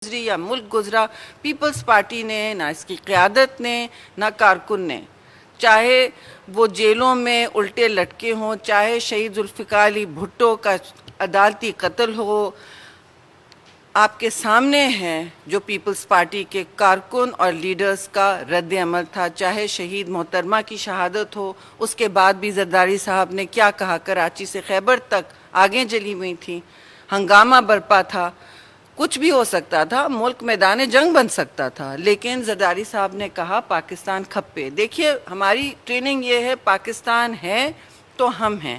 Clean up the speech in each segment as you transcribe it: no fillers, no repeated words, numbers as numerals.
گزری یا ملک گزرا، پیپلز پارٹی نے، نہ اس کی قیادت نے، نہ کارکن نے، چاہے وہ جیلوں میں الٹے لٹکے ہوں، چاہے شہید ذوالفقار علی بھٹو کا عدالتی قتل ہو، آپ کے سامنے ہیں جو پیپلز پارٹی کے کارکن اور لیڈرز کا رد عمل تھا، چاہے شہید محترمہ کی شہادت ہو، اس کے بعد بھی زرداری صاحب نے کیا کہا، کراچی سے خیبر تک آگیں جلی ہوئی تھیں، ہنگامہ برپا تھا، کچھ بھی ہو سکتا تھا، ملک میدان جنگ بن سکتا تھا، لیکن زرداری صاحب نے کہا پاکستان کھپے۔ دیکھیے ہماری ٹریننگ یہ ہے، پاکستان ہے تو ہم ہیں۔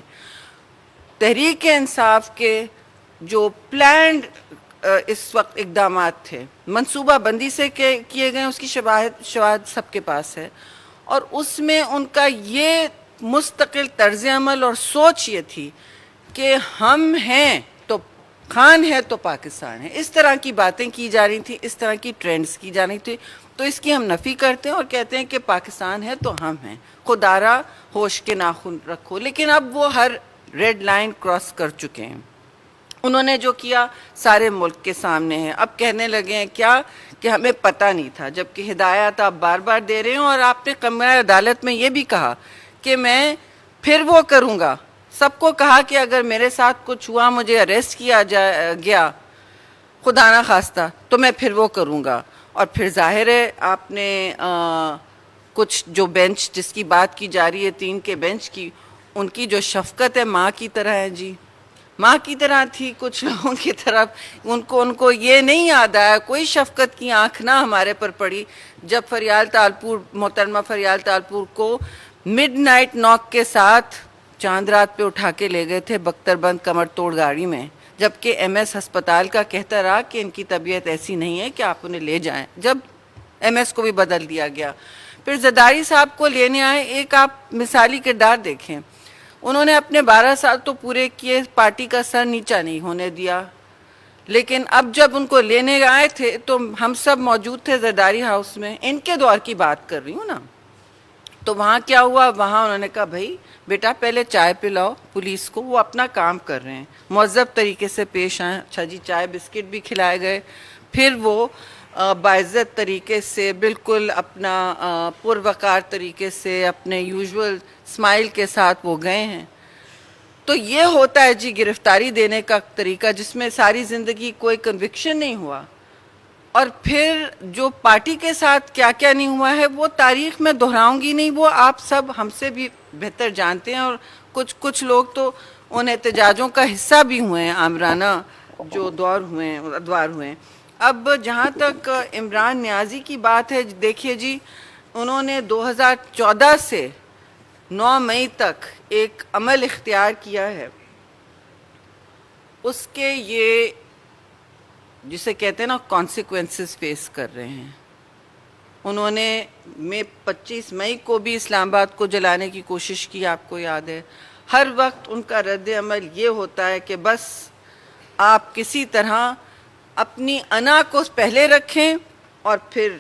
تحریک انصاف کے جو پلانڈ اس وقت اقدامات تھے، منصوبہ بندی سے کیے گئے، اس کی شواہد سب کے پاس ہے، اور اس میں ان کا یہ مستقل طرز عمل اور سوچ یہ تھی کہ ہم ہیں تو خان ہے تو پاکستان ہے۔ اس طرح کی باتیں کی جا رہی تھیں، اس طرح کی ٹرینڈز کی جا رہی تھی، تو اس کی ہم نفی کرتے ہیں اور کہتے ہیں کہ پاکستان ہے تو ہم ہیں، خدارا ہوش کے ناخن رکھو۔ لیکن اب وہ ہر ریڈ لائن کراس کر چکے ہیں، انہوں نے جو کیا سارے ملک کے سامنے ہے۔ اب کہنے لگے ہیں کیا کہ ہمیں پتہ نہیں تھا، جبکہ ہدایات آپ بار بار دے رہے ہیں، اور آپ نے کمرہ عدالت میں یہ بھی کہا کہ میں پھر وہ کروں گا، سب کو کہا کہ اگر میرے ساتھ کچھ ہوا، مجھے اریسٹ کیا گیا خدا نہ خواستہ، تو میں پھر وہ کروں گا۔ اور پھر ظاہر ہے آپ نے کچھ جو بینچ جس کی بات کی جا رہی ہے 3 کے بینچ کی، ان کی جو شفقت ہے ماں کی طرح ہے جی، ماں کی طرح تھی کچھ لوگوں کی طرف، ان کو یہ نہیں یاد آیا، کوئی شفقت کی آنکھ نہ ہمارے پر پڑی جب فریال تالپور، محترمہ فریال تالپور کو مڈ نائٹ ناک کے ساتھ چاند رات پہ اٹھا کے لے گئے تھے بختر بند کمر توڑ گاڑی میں، جبکہ ایم ایس ہسپتال کا کہتا رہا کہ ان کی طبیعت ایسی نہیں ہے کہ آپ انہیں لے جائیں، جب ایم ایس کو بھی بدل دیا گیا۔ پھر زرداری صاحب کو لینے آئے، ایک آپ مثالی کردار دیکھیں، انہوں نے اپنے 12 سال تو پورے کیے، پارٹی کا سر نیچا نہیں ہونے دیا، لیکن اب جب ان کو لینے آئے تھے تو ہم سب موجود تھے زرداری ہاؤس میں، ان کے دور کی بات کر رہی ہوں نا، تو وہاں کیا ہوا، وہاں انہوں نے کہا بھائی بیٹا پہلے چائے پلاؤ پولیس کو، وہ اپنا کام کر رہے ہیں، مہذب طریقے سے پیش آئیں، اچھا جی چائے بسکٹ بھی کھلائے گئے، پھر وہ باعزت طریقے سے بالکل اپنا پروقار طریقے سے اپنے یوزول اسمائل کے ساتھ وہ گئے ہیں۔ تو یہ ہوتا ہے جی گرفتاری دینے کا طریقہ، جس میں ساری زندگی کوئی کنوکشن نہیں ہوا، اور پھر جو پارٹی کے ساتھ کیا کیا نہیں ہوا ہے وہ تاریخ میں دہراؤں گی نہیں، وہ آپ سب ہم سے بھی بہتر جانتے ہیں، اور کچھ لوگ تو ان احتجاجوں کا حصہ بھی ہوئے ہیں، آمرانہ جو دور ہوئے ہیں، ادوار ہوئے ہیں۔ اب جہاں تک عمران نیازی کی بات ہے، دیکھیے جی انہوں نے 2014 سے 9 مئی تک ایک عمل اختیار کیا ہے، اس کے یہ جسے کہتے ہیں نا کانسیکوینسز فیس کر رہے ہیں۔ انہوں نے 25 مئی کو بھی اسلام آباد کو جلانے کی کوشش کی، آپ کو یاد ہے، ہر وقت ان کا رد عمل یہ ہوتا ہے کہ بس آپ کسی طرح اپنی انا کو پہلے رکھیں اور پھر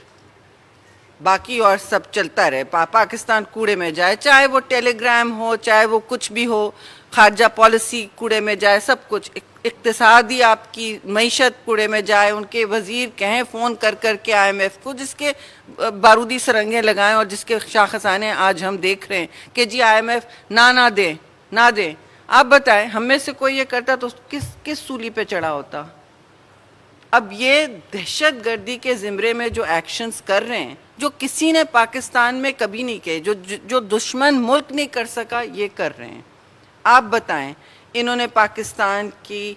باقی اور سب چلتا رہے، پاکستان کوڑے میں جائے، چاہے وہ ٹیلی گرام ہو، چاہے وہ کچھ بھی ہو، خارجہ پالیسی کوڑے میں جائے، سب کچھ، اقتصادی آپ کی معیشت کوڑے میں جائے، ان کے وزیر کہیں فون کر کے آئی ایم ایف کو، جس کے بارودی سرنگیں لگائیں اور جس کے شاخسانے آج ہم دیکھ رہے ہیں کہ جی آئی ایم ایف نہ دیں۔ آپ بتائیں ہم میں سے کوئی یہ کرتا تو کس سولی پہ چڑھا ہوتا؟ اب یہ دہشت گردی کے زمرے میں جو ایکشنز کر رہے ہیں، جو کسی نے پاکستان میں کبھی نہیں کیے، جو دشمن ملک نہیں کر سکا، یہ کر رہے ہیں۔ آپ بتائیں انہوں نے پاکستان کی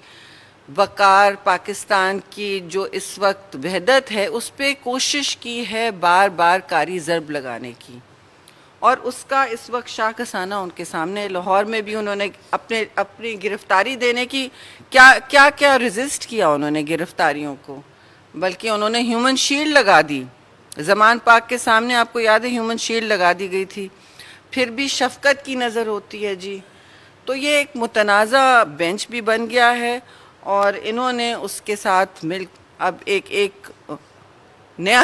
وقار، پاکستان کی جو اس وقت وحدت ہے، اس پہ کوشش کی ہے بار بار کاری ضرب لگانے کی، اور اس کا اس وقت شاخسانہ ان کے سامنے۔ لاہور میں بھی انہوں نے اپنی گرفتاری دینے کی کیا ریزسٹ کیا انہوں نے گرفتاریوں کو، بلکہ انہوں نے ہیومن شیلڈ لگا دی، زمان پاک کے سامنے آپ کو یاد ہے ہیومن شیلڈ لگا دی گئی تھی، پھر بھی شفقت کی نظر ہوتی ہے جی۔ تو یہ ایک متنازع بینچ بھی بن گیا ہے، اور انہوں نے اس کے ساتھ اب ایک نیا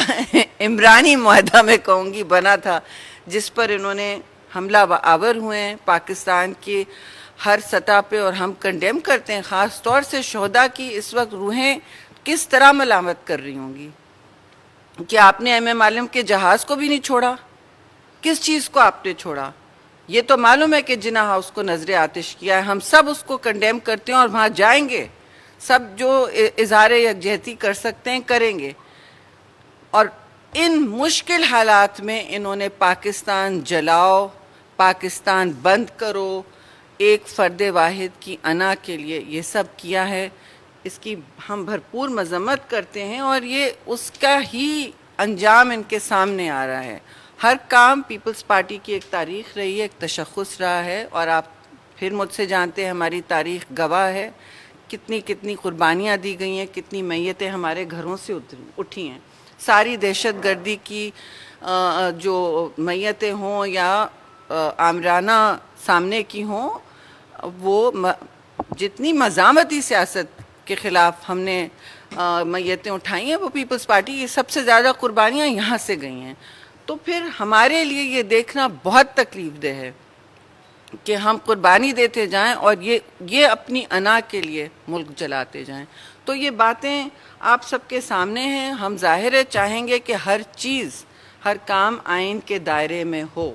عمرانی معاہدہ میں کہوں گی بنا تھا، جس پر انہوں نے حملہ آور ہوئے ہیں پاکستان کی ہر سطح پہ، اور ہم کنڈیم کرتے ہیں، خاص طور سے شہداء کی اس وقت روحیں کس طرح ملامت کر رہی ہوں گی کہ آپ نے ایم عالم کے جہاز کو بھی نہیں چھوڑا. کس چیز کو آپ نے چھوڑا؟ یہ تو معلوم ہے کہ جناح ہاؤس کو نظر آتش کیا ہے. ہم سب اس کو کنڈیم کرتے ہیں اور وہاں جائیں گے. سب جو اظہار یکجہتی کر سکتے ہیں کریں گے. اور ان مشکل حالات میں انہوں نے پاکستان جلاؤ، پاکستان بند کرو، ایک فرد واحد کی انا کے لیے یہ سب کیا ہے. اس کی ہم بھرپور مذمت کرتے ہیں اور یہ اس کا ہی انجام ان کے سامنے آ رہا ہے. ہر کام پیپلز پارٹی کی ایک تاریخ رہی ہے، ایک تشخص رہا ہے، اور آپ پھر مجھ سے جانتے ہیں ہماری تاریخ گواہ ہے کتنی قربانیاں دی گئی ہیں، کتنی میتیں ہمارے گھروں سے اٹھی ہیں. ساری دہشت گردی کی جو میتیں ہوں یا آمرانہ سامنے کی ہوں، وہ جتنی مزاحمتی سیاست کے خلاف ہم نے میتیں اٹھائی ہیں وہ پیپلز پارٹی کی سب سے زیادہ قربانیاں یہاں سے گئی ہیں. تو پھر ہمارے لیے یہ دیکھنا بہت تکلیف دہ ہے کہ ہم قربانی دیتے جائیں اور یہ اپنی انا کے لیے ملک جلاتے جائیں. تو یہ باتیں آپ سب کے سامنے ہیں. ہم ظاہر ہے چاہیں گے کہ ہر چیز، ہر کام آئین کے دائرے میں ہو،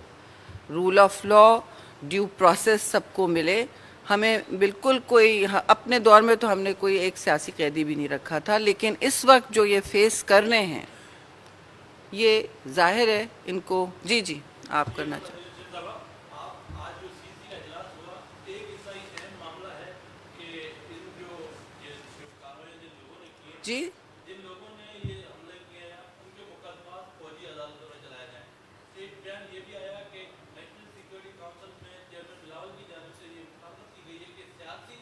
rule of law, due process سب کو ملے. ہمیں بالکل کوئی، اپنے دور میں تو ہم نے کوئی ایک سیاسی قیدی بھی نہیں رکھا تھا، لیکن اس وقت جو یہ فیس کر رہے ہیں یہ ظاہر ہے ان کو. جی آپ کرنا چاہتے ہیں. جی جن لوگوں نے یہ حملے کیے ہیں ان کے مقدمات فوجی عدالتوں میں چلائے جائیں. ایک بیان یہ بھی آیا کہ نیشنل سیکورٹی کونسل میں چیئرمین بلاول کی جانب سے یہ مخالفت کی گئی ہے کہ سیاسی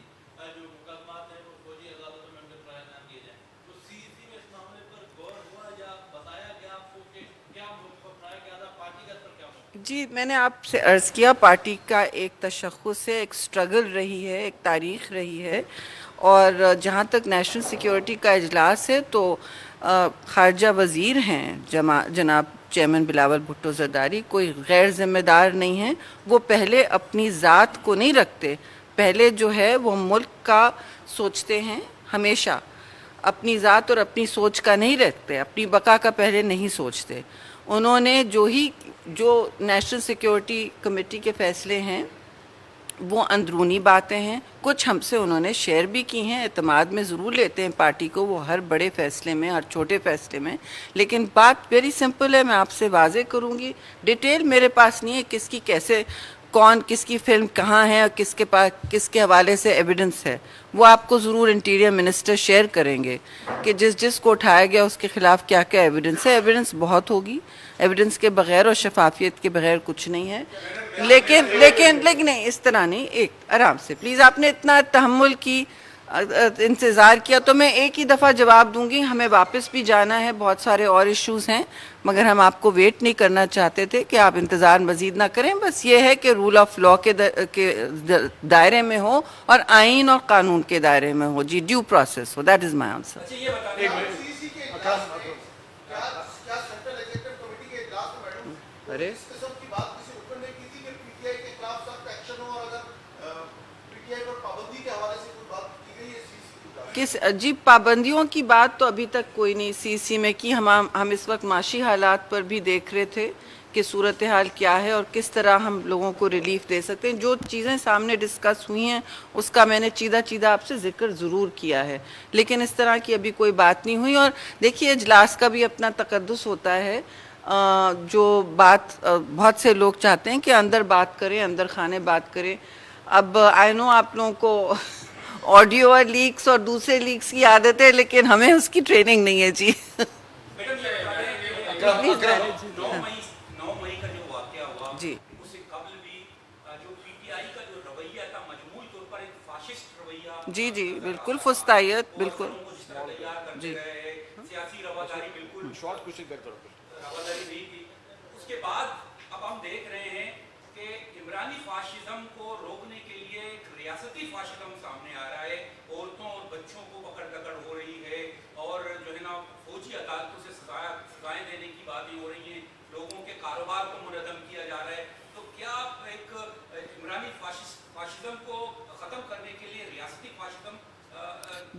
جو مقدمات ہیں وہ فوجی عدالتوں میں ان کے ٹرائل نہ کیے جائیں. تو سی سی میں اس معاملے پر غور ہوا یا بتایا گیا آپ کو کہ کیا موقف اپنایا گیا تھا، پارٹی کا پر کیا موقف؟ جی میں نے آپ سے عرض کیا پارٹی کا ایک تشخص ہے، ایک سٹرگل رہی ہے، ایک تاریخ رہی ہے. اور جہاں تک نیشنل سیکیورٹی کا اجلاس ہے تو خارجہ وزیر ہیں جناب چیئرمین بلاول بھٹو زرداری، کوئی غیر ذمہ دار نہیں ہیں. وہ پہلے اپنی ذات کو نہیں رکھتے، پہلے جو ہے وہ ملک کا سوچتے ہیں. ہمیشہ اپنی ذات اور اپنی سوچ کا نہیں رکھتے، اپنی بقا کا پہلے نہیں سوچتے. انہوں نے جو نیشنل سیکیورٹی کمیٹی کے فیصلے ہیں وہ اندرونی باتیں ہیں، کچھ ہم سے انہوں نے شیئر بھی کی ہیں. اعتماد میں ضرور لیتے ہیں پارٹی کو وہ ہر بڑے فیصلے میں، ہر چھوٹے فیصلے میں. لیکن بات ویری سمپل ہے، میں آپ سے واضح کروں گی. ڈیٹیل میرے پاس نہیں ہے کس کی کیسے، کون کس کی فلم کہاں ہے اور کس کے پاس کس کے حوالے سے ایویڈنس ہے. وہ آپ کو ضرور انٹیریئر منسٹر شیئر کریں گے کہ جس کو اٹھایا گیا اس کے خلاف کیا کیا ایویڈنس ہے. ایویڈنس بہت ہوگی، ایویڈنس کے بغیر اور شفافیت کے بغیر کچھ نہیں ہے. لیکن اس طرح نہیں، ایک آرام سے پلیز. آپ نے اتنا تحمل کی، انتظار کیا، تو میں ایک ہی دفعہ جواب دوں گی. ہمیں واپس بھی جانا ہے، بہت سارے اور ایشوز ہیں، مگر ہم آپ کو ویٹ نہیں کرنا چاہتے تھے کہ آپ انتظار مزید نہ کریں. بس یہ ہے کہ رول آف لا کے دائرے میں ہو اور آئین اور قانون کے دائرے میں ہو. جی ڈیو پروسیس ہو. That is my answer. ارے کس عجیب پابندیوں کی بات تو ابھی تک کوئی نہیں سی سی میں کی. ہم اس وقت معاشی حالات پر بھی دیکھ رہے تھے کہ صورتحال کیا ہے اور کس طرح ہم لوگوں کو ریلیف دے سکتے ہیں. جو چیزیں سامنے ڈسکس ہوئی ہیں اس کا میں نے چیدہ آپ سے ذکر ضرور کیا ہے، لیکن اس طرح کی ابھی کوئی بات نہیں ہوئی. اور دیکھیے اجلاس کا بھی اپنا تقدس ہوتا ہے. جو بات بہت سے لوگ چاہتے ہیں کہ اندر بات کریں، اندر خانے بات کریں. اب آئی نو آپ لوگوں کو آڈیو اور لیکس اور دوسرے لیکس کی عادت ہے، لیکن ہمیں اس کی ٹریننگ نہیں ہے. جی جی جی بالکل فستائیت، بالکل. جی سیاسی رواداری بالکل رواداری نہیں تھی. اس کے بعد اب ہم دیکھ رہے ہیں کہ عمرانی فاشزم کو روکنے کے لیے ایک ریاستی فاشزم سامنے آ رہا ہے. عورتوں اور بچوں کو پکڑ دکڑ ہو رہی ہے اور جو ہے نا فوجی عدالتوں سے سزائیں دینے کی باتیں ہو رہی ہیں. لوگوں کے کاروبار کو منہدم کیا جا رہا ہے. تو کیا ایک عمرانی فاشزم کو ختم کرنے کے لیے ریاستی فاشزم